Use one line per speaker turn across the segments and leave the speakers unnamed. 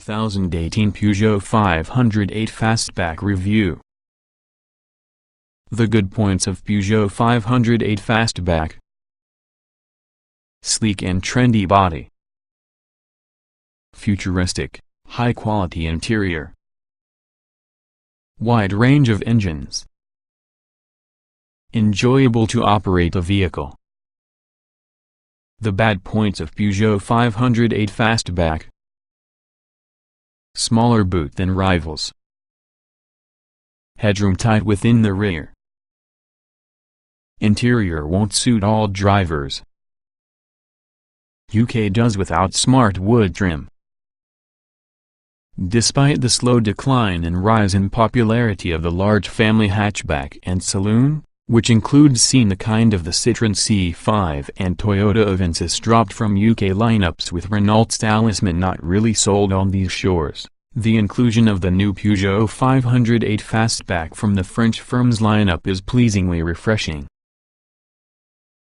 2018 Peugeot 508 Fastback Review. The good points of Peugeot 508 Fastback: sleek and trendy body, futuristic, high-quality interior, wide range of engines, enjoyable to operate a vehicle. The bad points of Peugeot 508 Fastback: smaller boot than rivals, headroom tight within the rear, interior won't suit all drivers, UK does without smart wood trim. Despite the slow decline and rise in popularity of the large family hatchback and saloon, which includes seeing the kind of the Citroën C5 and Toyota Avensis dropped from UK lineups, with Renault's talisman not really sold on these shores, the inclusion of the new Peugeot 508 Fastback from the French firm's lineup is pleasingly refreshing.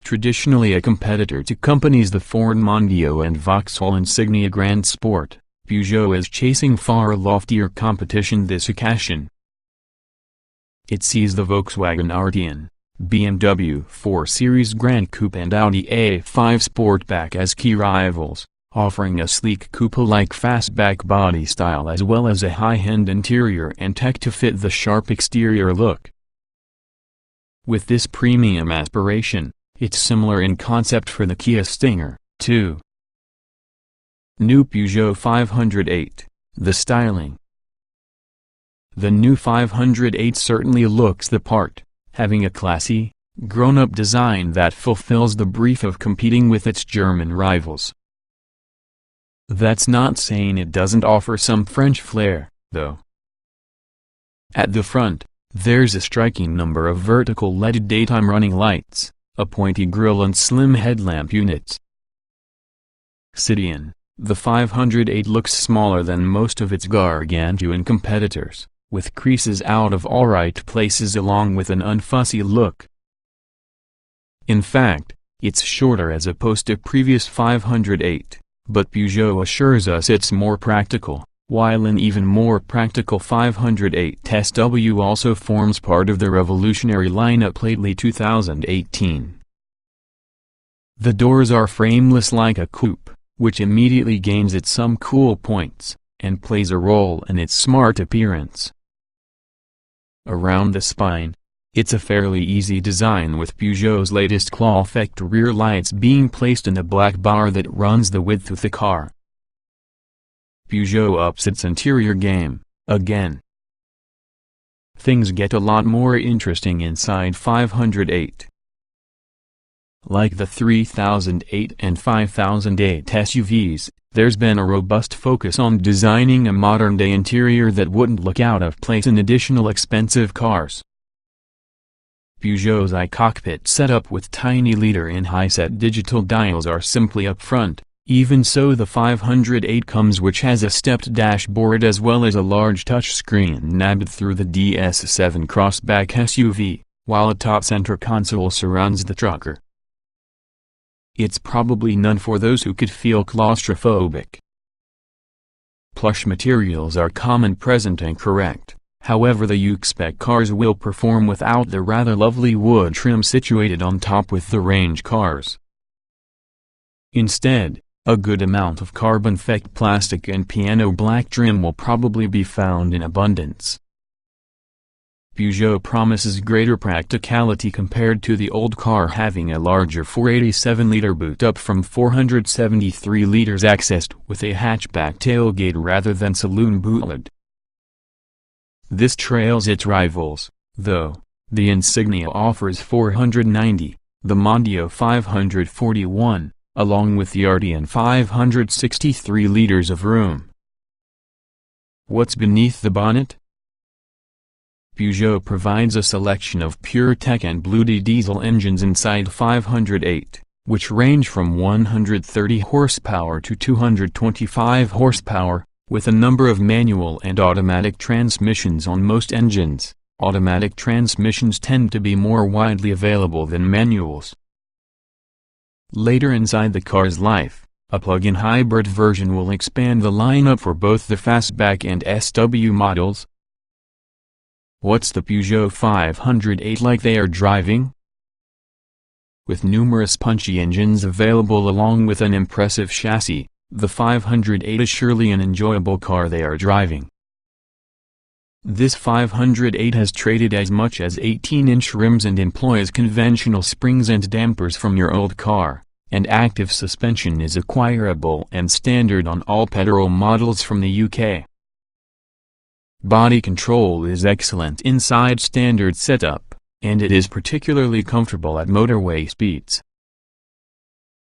Traditionally a competitor to companies the Ford Mondeo and Vauxhall Insignia Grand Sport, Peugeot is chasing far loftier competition this occasion. It sees the Volkswagen Arteon, BMW 4 Series Grand Coupe and Audi A5 Sportback as key rivals, offering a sleek coupe-like fastback body style as well as a high-end interior and tech to fit the sharp exterior look. With this premium aspiration, it's similar in concept for the Kia Stinger, too. New Peugeot 508, the styling. The new 508 certainly looks the part, having a classy, grown-up design that fulfills the brief of competing with its German rivals. That's not saying it doesn't offer some French flair, though. At the front, there's a striking number of vertical LED daytime running lights, a pointy grille and slim headlamp units. Citroën, the 508 looks smaller than most of its gargantuan competitors, with creases out of all right places along with an unfussy look. In fact, it's shorter as opposed to previous 508, but Peugeot assures us it's more practical, while an even more practical 508 SW also forms part of the revolutionary lineup lately 2018. The doors are frameless like a coupe, which immediately gains it some cool points, and plays a role in its smart appearance. Around the spine, it's a fairly easy design, with Peugeot's latest claw-effect rear lights being placed in the black bar that runs the width of the car. Peugeot ups its interior game, again. Things get a lot more interesting inside 508. Like the 3008 and 5008 SUVs, there's been a robust focus on designing a modern-day interior that wouldn't look out of place in additional expensive cars. Peugeot's iCockpit setup with tiny leader-in-high-set digital dials are simply up front. Even so, the 508 comes which has a stepped dashboard as well as a large touchscreen nabbed through the DS7 crossback SUV, while a top center console surrounds the trucker. It's probably none for those who could feel claustrophobic. Plush materials are common, present and correct, however the U-spec cars will perform without the rather lovely wood trim situated on top with the range cars. Instead, a good amount of carbon-fiber plastic and piano black trim will probably be found in abundance. Peugeot promises greater practicality compared to the old car, having a larger 487-liter boot up from 473 liters accessed with a hatchback tailgate rather than saloon bootlet. This trails its rivals, though. The Insignia offers 490, the Mondeo 541, along with the Arteon 563 liters of room. What's beneath the bonnet? Peugeot provides a selection of pure tech and Blue-D diesel engines inside 508, which range from 130 horsepower to 225 horsepower, with a number of manual and automatic transmissions on most engines. Automatic transmissions tend to be more widely available than manuals. Later inside the car's life, A plug-in hybrid version will expand the lineup for both the fastback and SW models. What's the Peugeot 508 like they are driving? With numerous punchy engines available along with an impressive chassis, the 508 is surely an enjoyable car they are driving. This 508 has traded as much as 18-inch rims and employs conventional springs and dampers from your old car, and active suspension is acquirable and standard on all petrol models from the UK. Body control is excellent inside standard setup, and it is particularly comfortable at motorway speeds.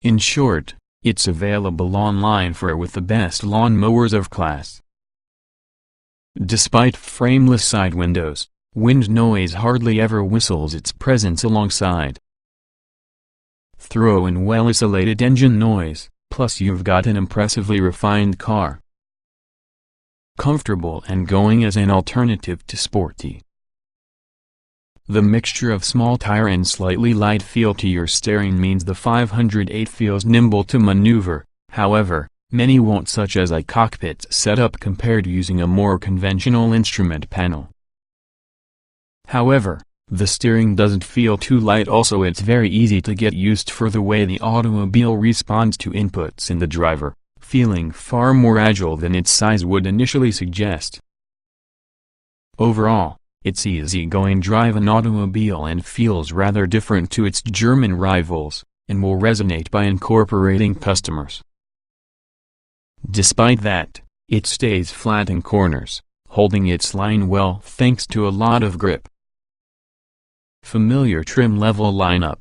In short, it's available online with the best lawn mowers of class. Despite frameless side windows, wind noise hardly ever whistles its presence alongside. Throw in well-isolated engine noise, plus you've got an impressively refined car. Comfortable and going as an alternative to sporty. The mixture of small tire and slightly light feel to your steering means the 508 feels nimble to maneuver. However, many won't, such as a cockpit setup compared to using a more conventional instrument panel. However, the steering doesn't feel too light. Also, it's very easy to get used for the way the automobile responds to inputs in the driver, feeling far more agile than its size would initially suggest. Overall, it's easy-going drive-in automobile and feels rather different to its German rivals, and will resonate by incorporating customers. Despite that, it stays flat in corners, holding its line well thanks to a lot of grip. Familiar trim level lineup.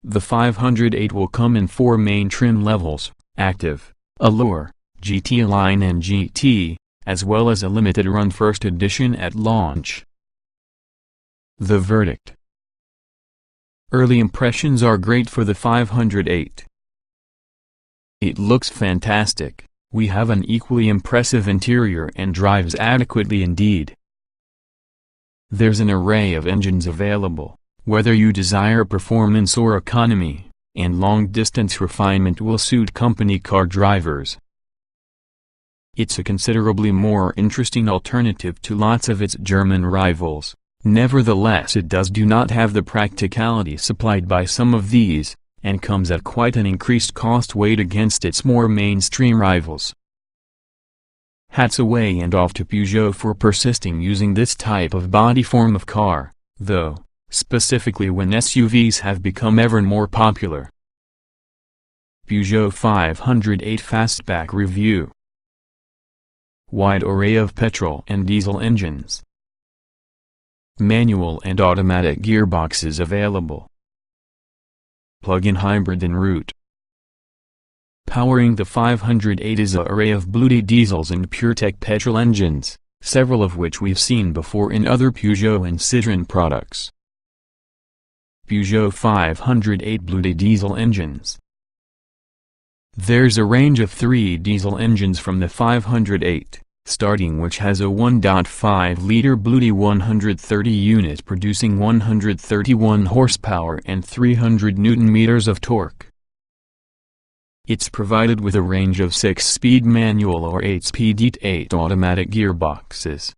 The 508 will come in 4 main trim levels: Active, Allure, GT Line and GT, as well as a limited run first edition at launch. The verdict. Early impressions are great for the 508. It looks fantastic. We have an equally impressive interior and drives adequately indeed. There's an array of engines available, whether you desire performance or economy, and long-distance refinement will suit company car drivers. It's a considerably more interesting alternative to lots of its German rivals. Nevertheless, it do not have the practicality supplied by some of these, and comes at quite an increased cost weight against its more mainstream rivals. Hats away and off to Peugeot for persisting using this type of body form of car, though, specifically when SUVs have become ever more popular. Peugeot 508 Fastback Review. Wide array of petrol and diesel engines. Manual and automatic gearboxes available. Plug-in hybrid en route. Powering the 508 is an array of Bluety diesels and PureTech petrol engines, several of which we've seen before in other Peugeot and Citroën products. Peugeot 508 Bluety diesel engines. There's a range of 3 diesel engines from the 508, starting which has a 1.5-liter Bluety 130 unit producing 131 horsepower and 300 Nm of torque. It's provided with a range of 6-speed manual or 8-speed 8 automatic gearboxes.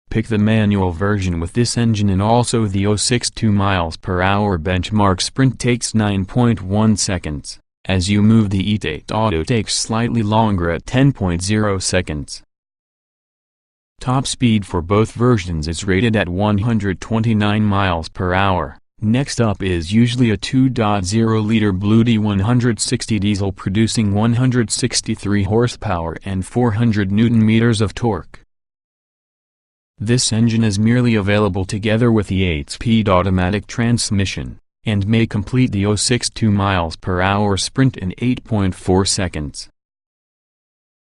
Pick the manual version with this engine, and also the 0.62 mph benchmark sprint takes 9.1 seconds, as you move the 8 auto takes slightly longer at 10.0 seconds. Top speed for both versions is rated at 129 mph. Next up is usually a 2.0-liter Bluety 160 diesel producing 163 horsepower and 400 Nm of torque. This engine is merely available together with the 8-speed automatic transmission, and may complete the 0.62 mph sprint in 8.4 seconds.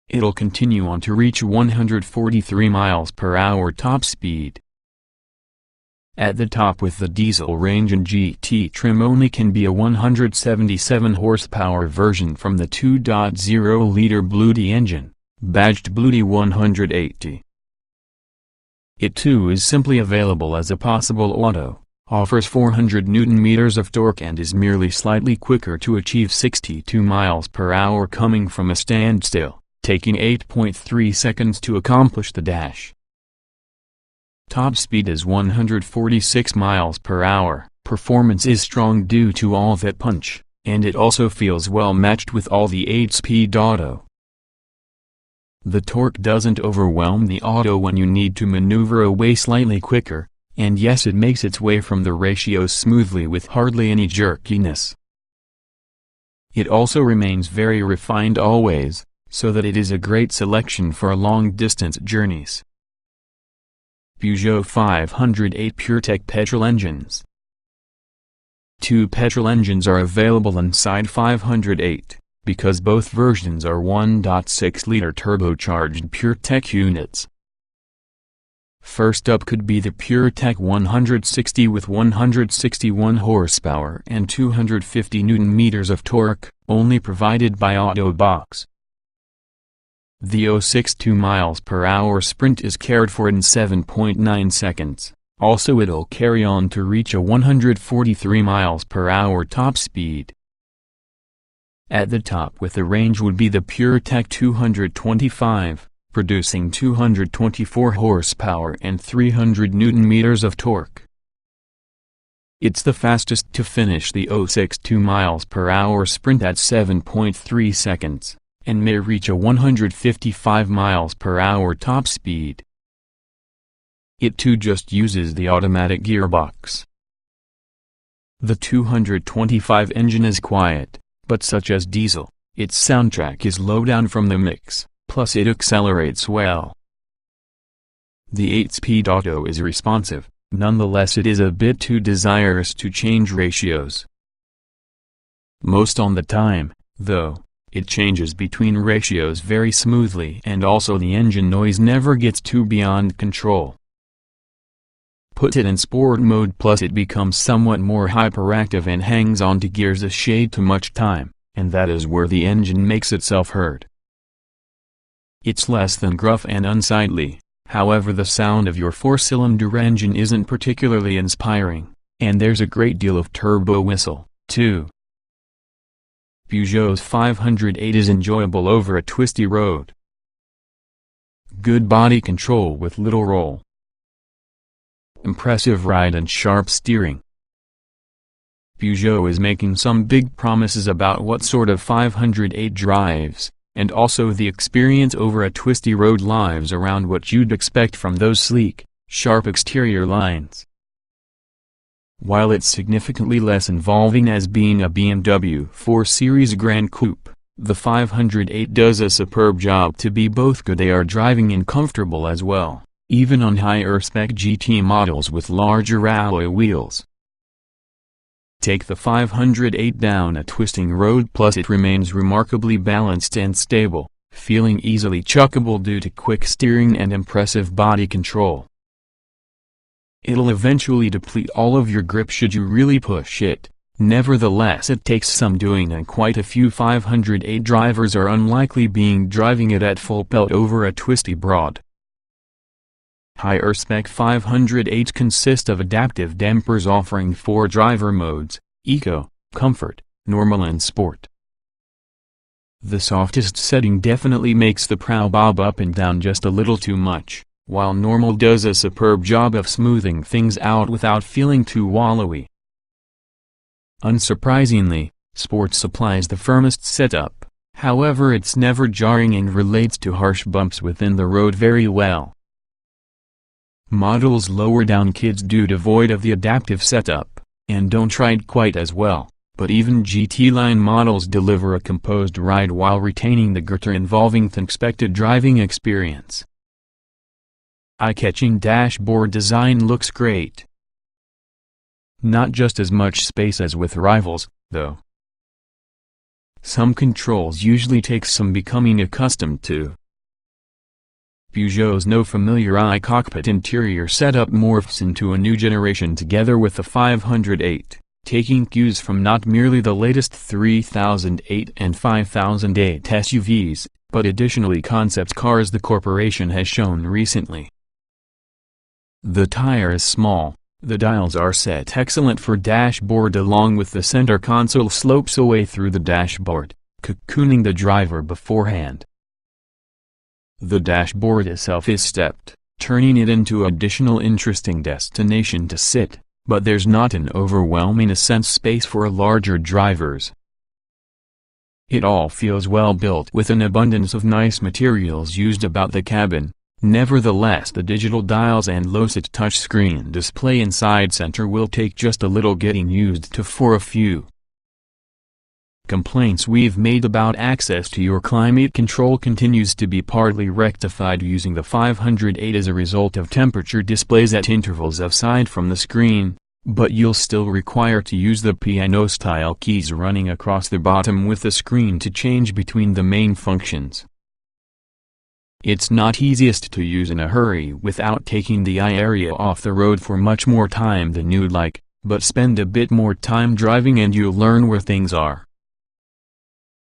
It'll continue on to reach 143 mph top speed. At the top with the diesel range and GT trim only can be a 177 horsepower version from the 2.0-liter Bluety engine, badged Bluety 180. It too is simply available as a possible auto, offers 400 Nm of torque and is merely slightly quicker to achieve 62 miles per hour coming from a standstill, taking 8.3 seconds to accomplish the dash. Top speed is 146 miles per hour. Performance is strong due to all that punch, and it also feels well matched with all the 8-speed auto. The torque doesn't overwhelm the auto when you need to maneuver away slightly quicker, and yes, it makes its way from the ratios smoothly with hardly any jerkiness. It also remains very refined always, so that it is a great selection for long-distance journeys. Peugeot 508 PureTech petrol engines. Two petrol engines are available inside 508, because both versions are 1.6-liter turbocharged PureTech units. First up could be the PureTech 160 with 161 horsepower and 250 Nm of torque, only provided by Autobox. The 062 miles per hour sprint is cared for in 7.9 seconds. Also, it'll carry on to reach a 143 miles per hour top speed. At the top with the range would be the PureTech 225, producing 224 horsepower and 300 Nm of torque. It's the fastest to finish the 062 miles per hour sprint at 7.3 seconds, and may reach a 155 miles per hour top speed. It too just uses the automatic gearbox. The 225 engine is quiet, but such as diesel, its soundtrack is low down from the mix, plus it accelerates well. The 8-speed auto is responsive, nonetheless it is a bit too desirous to change ratios. Most on the time, though, it changes between ratios very smoothly, and also the engine noise never gets too beyond control. Put it in sport mode, plus it becomes somewhat more hyperactive and hangs on to gears a shade too much time, and that is where the engine makes itself heard. It's less than gruff and unsightly, however the sound of your 4-cylinder engine isn't particularly inspiring, and there's a great deal of turbo whistle, too. Peugeot's 508 is enjoyable over a twisty road. Good body control with little roll. Impressive ride and sharp steering. Peugeot is making some big promises about what sort of 508 drives, and also the experience over a twisty road lives around what you'd expect from those sleek, sharp exterior lines. While it's significantly less involving as being a BMW 4 Series Grand Coupe, the 508 does a superb job to be both good AR driving and comfortable as well, even on higher-spec GT models with larger alloy wheels. Take the 508 down a twisting road, plus it remains remarkably balanced and stable, feeling easily chuckable due to quick steering and impressive body control. It'll eventually deplete all of your grip should you really push it. Nevertheless, it takes some doing, and quite a few 508 drivers are unlikely being driving it at full pelt over a twisty broad. Higher spec 508s consist of adaptive dampers offering 4 driver modes: Eco, Comfort, Normal and Sport. The softest setting definitely makes the prow bob up and down just a little too much, while Normal does a superb job of smoothing things out without feeling too wallowy. Unsurprisingly, Sport supplies the firmest setup, however it's never jarring and relates to harsh bumps within the road very well. Models lower down kids do devoid of the adaptive setup, and don't ride quite as well, but even GT line models deliver a composed ride while retaining the glitter-involving expected driving experience. Eye-catching dashboard design looks great. Not just as much space as with rivals, though. Some controls usually take some becoming accustomed to. Peugeot's no familiar iCockpit interior setup morphs into a new generation together with the 508, taking cues from not merely the latest 3008 and 5008 SUVs, but additionally concept cars the corporation has shown recently. The tire is small, The dials are set excellent for dashboard along with the center console slopes away through the dashboard, cocooning the driver beforehand. The dashboard itself is stepped, turning it into an additional interesting destination to sit, but there's not an overwhelming ascent space for larger drivers. It all feels well built with an abundance of nice materials used about the cabin. Nevertheless, the digital dials and LOSIT touchscreen display inside center will take just a little getting used to for a few. Complaints we've made about access to your climate control continues to be partly rectified using the 508 as a result of temperature displays at intervals aside from the screen, but you'll still require to use the piano-style keys running across the bottom with the screen to change between the main functions. It's not easiest to use in a hurry without taking the eye area off the road for much more time than you'd like, but spend a bit more time driving and you'll learn where things are.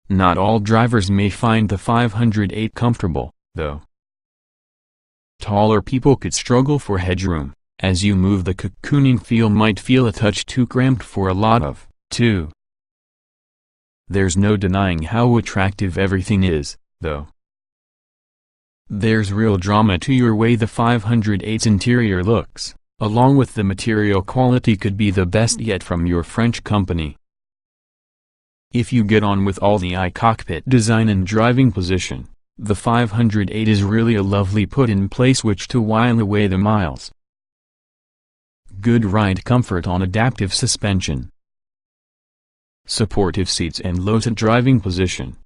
Not all drivers may find the 508 comfortable, though. Taller people could struggle for headroom, as you move the cocooning feel might feel a touch too cramped for a lot of, too. There's no denying how attractive everything is, though. There's real drama to your way the 508's interior looks, along with the material quality could be the best yet from your French company. If you get on with all the cockpit design and driving position, the 508 is really a lovely put-in-place which to while away the miles. Good ride comfort on adaptive suspension. Supportive seats and LOSIT driving position.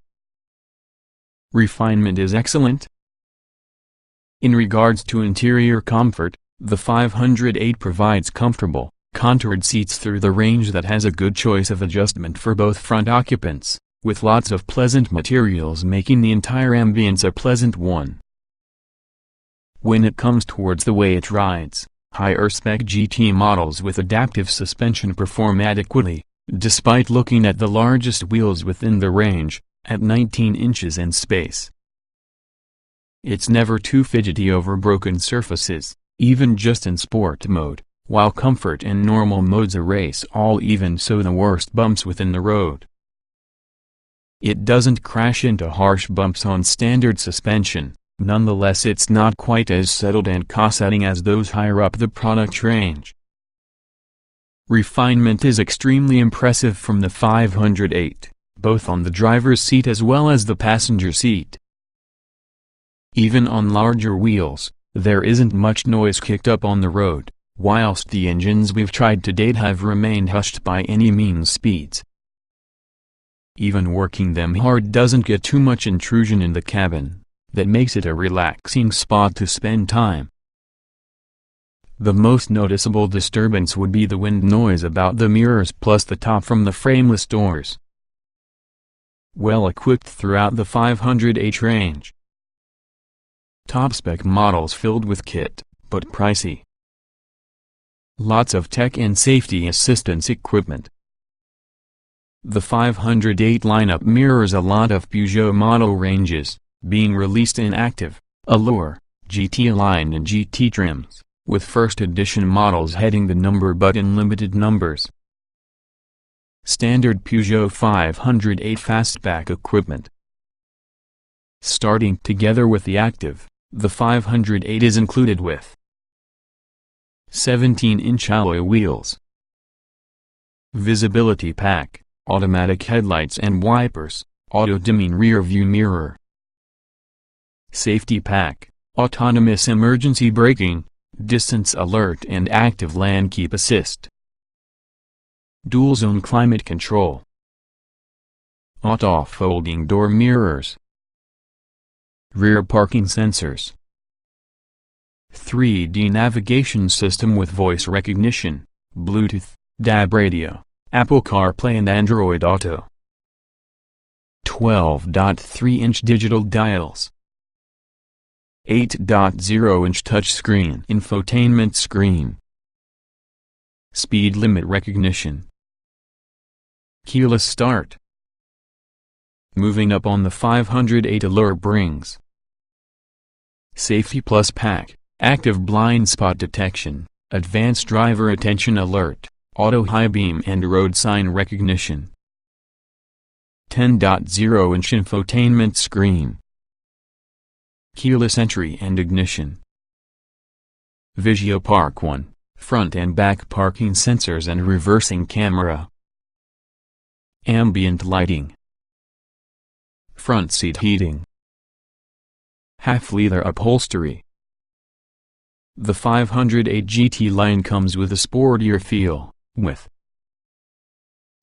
Refinement is excellent. In regards to interior comfort, the 508 provides comfortable, contoured seats through the range that has a good choice of adjustment for both front occupants, with lots of pleasant materials making the entire ambience a pleasant one. When it comes towards the way it rides, higher-spec GT models with adaptive suspension perform adequately, despite looking at the largest wheels within the range, at 19 inches in space. It's never too fidgety over broken surfaces, even just in sport mode, while comfort and normal modes erase all even so the worst bumps within the road. It doesn't crash into harsh bumps on standard suspension, nonetheless it's not quite as settled and cost-cutting as those higher up the product range. Refinement is extremely impressive from the 508, both on the driver's seat as well as the passenger seat. Even on larger wheels, there isn't much noise kicked up on the road, whilst the engines we've tried to date have remained hushed by any means speeds. Even working them hard doesn't get too much intrusion in the cabin, that makes it a relaxing spot to spend time. The most noticeable disturbance would be the wind noise about the mirrors plus the top from the frameless doors. Well equipped throughout the 508 range. Top-spec models filled with kit, but pricey. Lots of tech and safety assistance equipment. The 508 lineup mirrors a lot of Peugeot model ranges, being released in Active, Allure, GT Line and GT trims, with first edition models heading the number but in limited numbers. Standard Peugeot 508 fastback equipment. Starting together with the Active, the 508 is included with 17-inch alloy wheels, visibility pack, automatic headlights and wipers, auto-dimming rear-view mirror, safety pack, autonomous emergency braking, distance alert and active lane keep assist, dual-zone climate control, auto-folding door mirrors, rear parking sensors, 3D navigation system with voice recognition, Bluetooth, DAB radio, Apple CarPlay and Android Auto, 12.3-inch digital dials, 8.0-inch touchscreen infotainment screen, speed limit recognition, keyless start. Moving up on the 508 Allure brings Safety Plus Pack, active blind spot detection, advanced driver attention alert, auto high beam and road sign recognition. 10.0-inch infotainment screen. Keyless entry and ignition. Peugeot Park 1, front and back parking sensors and reversing camera. Ambient lighting. Front seat heating. Half-leather upholstery. The 508 GT line comes with a sportier feel, with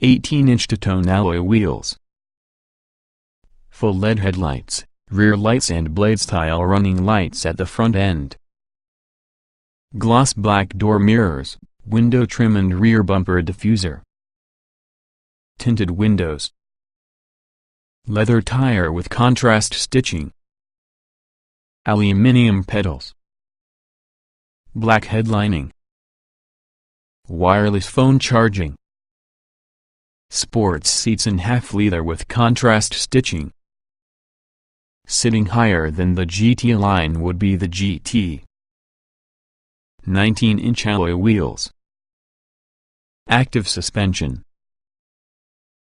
18-inch two-tone alloy wheels, full LED headlights, rear lights and blade-style running lights at the front end, gloss black door mirrors, window trim and rear bumper diffuser, tinted windows, leather tire with contrast stitching, aluminum pedals, black headlining, wireless phone charging, sports seats in half-leather with contrast stitching. Sitting higher than the GT line would be the GT. 19-inch alloy wheels. Active suspension.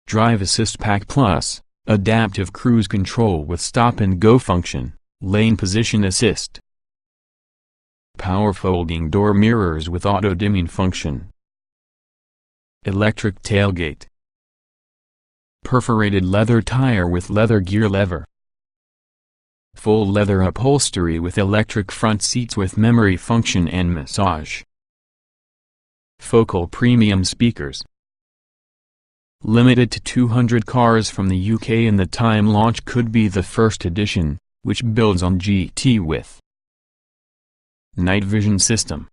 Drive Assist Pack Plus, adaptive cruise control with stop-and-go function, lane position assist. Power folding door mirrors with auto-dimming function. Electric tailgate. Perforated leather tire with leather gear lever. Full leather upholstery with electric front seats with memory function and massage. Focal premium speakers. Limited to 200 cars from the UK, and the time launch could be the first edition, which builds on GT with night vision system.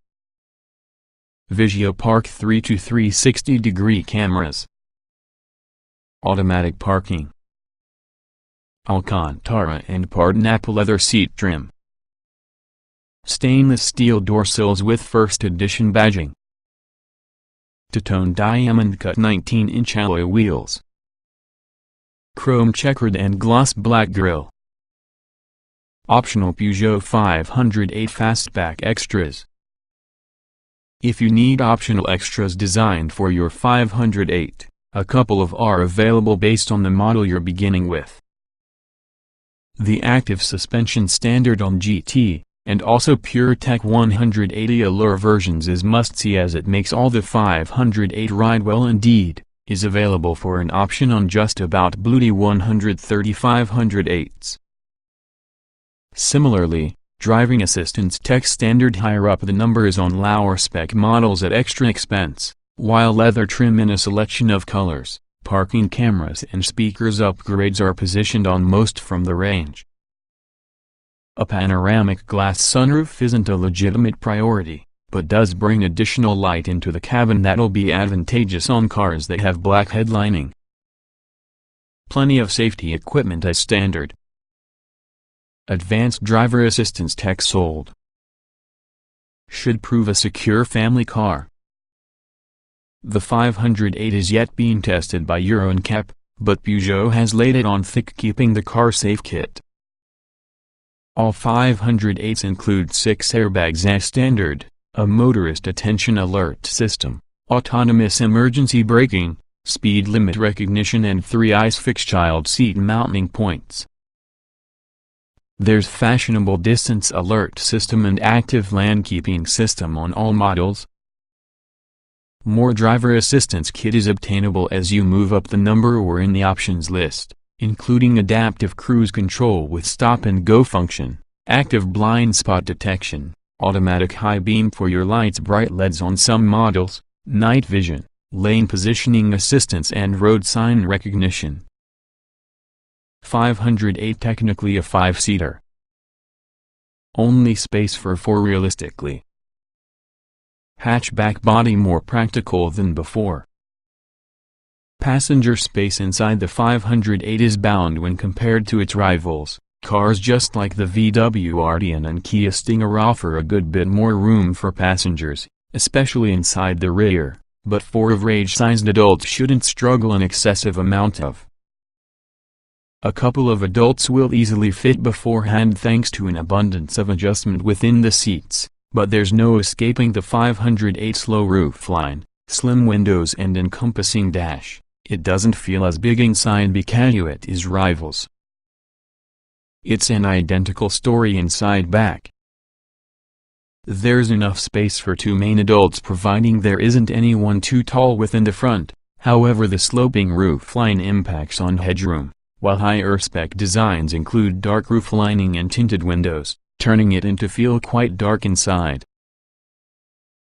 Peugeot Park 3 to 360-degree cameras. Automatic parking. Alcantara and Pardon leather seat trim. Stainless steel door sills with first edition badging. Two-tone diamond cut 19-inch alloy wheels. Chrome checkered and gloss black grille. Optional Peugeot 508 Fastback extras. If you need optional extras designed for your 508, a couple of are available based on the model you're beginning with. The active suspension standard on GT, and also PureTech 180 Allure versions is must-see, as it makes all the 508 ride well indeed, is available for an option on just about Bluety 130 508s. Similarly, driving assistance tech standard higher up the number is on lower spec models at extra expense, while leather trim in a selection of colors, parking cameras and speakers upgrades are positioned on most from the range. A panoramic glass sunroof isn't a legitimate priority, but does bring additional light into the cabin that'll be advantageous on cars that have black headlining. Plenty of safety equipment as standard. Advanced driver assistance tech sold. Should prove a secure family car. The 508 is yet being tested by Euro NCAP, but Peugeot has laid it on thick, keeping the car safe kit. All 508s include 6 airbags as standard, a motorist attention alert system, autonomous emergency braking, speed limit recognition and 3 ISOFIX child seat mounting points. There's fashionable distance alert system and active lane keeping system on all models. More driver assistance kit is obtainable as you move up the number or in the options list, including adaptive cruise control with stop-and-go function, active blind spot detection, automatic high beam for your lights, bright LEDs on some models, night vision, lane positioning assistance and road sign recognition. 508 technically a 5-seater. Only space for 4 realistically. Hatchback body more practical than before. Passenger space inside the 508 is bound when compared to its rivals. Cars just like the VW Arteon and Kia Stinger offer a good bit more room for passengers, especially inside the rear, but 4 average-sized adults shouldn't struggle an excessive amount of. A couple of adults will easily fit beforehand thanks to an abundance of adjustment within the seats, But there's no escaping the 508's low roofline, slim windows and encompassing dash. It doesn't feel as big inside because it is rivals. It's an identical story inside back. There's enough space for two main adults providing there isn't anyone too tall within the front. However, the sloping roofline impacts on headroom, while higher spec designs include dark roof lining and tinted windows, turning it into feel quite dark inside.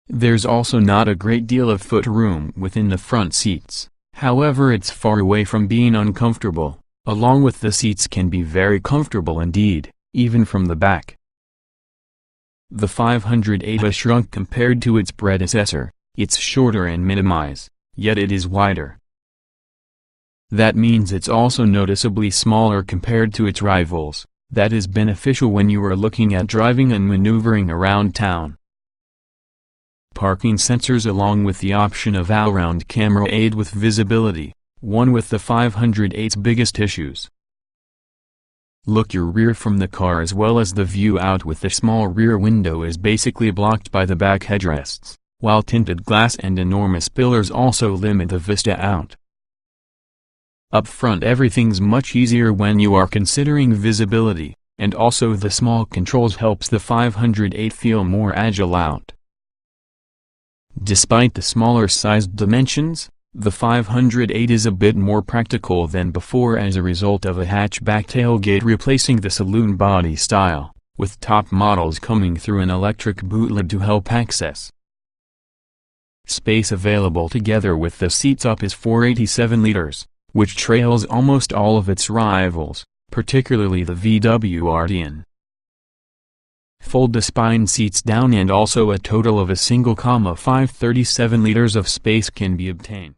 There's also not a great deal of footroom within the front seats. However, it's far away from being uncomfortable. Along with the seats can be very comfortable indeed, even from the back. The 508 has shrunk compared to its predecessor. It's shorter and minimized, yet it is wider. That means it's also noticeably smaller compared to its rivals. That is beneficial when you are looking at driving and maneuvering around town. Parking sensors along with the option of all-round camera aid with visibility, one with the 508's biggest issues. Look your rear from the car as well as the view out with the small rear window is basically blocked by the back headrests, while tinted glass and enormous pillars also limit the vista out. Up front everything's much easier when you are considering visibility, and also the small controls helps the 508 feel more agile out. Despite the smaller sized dimensions, the 508 is a bit more practical than before as a result of a hatchback tailgate replacing the saloon body style, with top models coming through an electric boot lid to help access. Space available together with the seats up is 487 liters, which trails almost all of its rivals, particularly the VW Arteon. Fold the spine seats down and also a total of a single 537 liters of space can be obtained.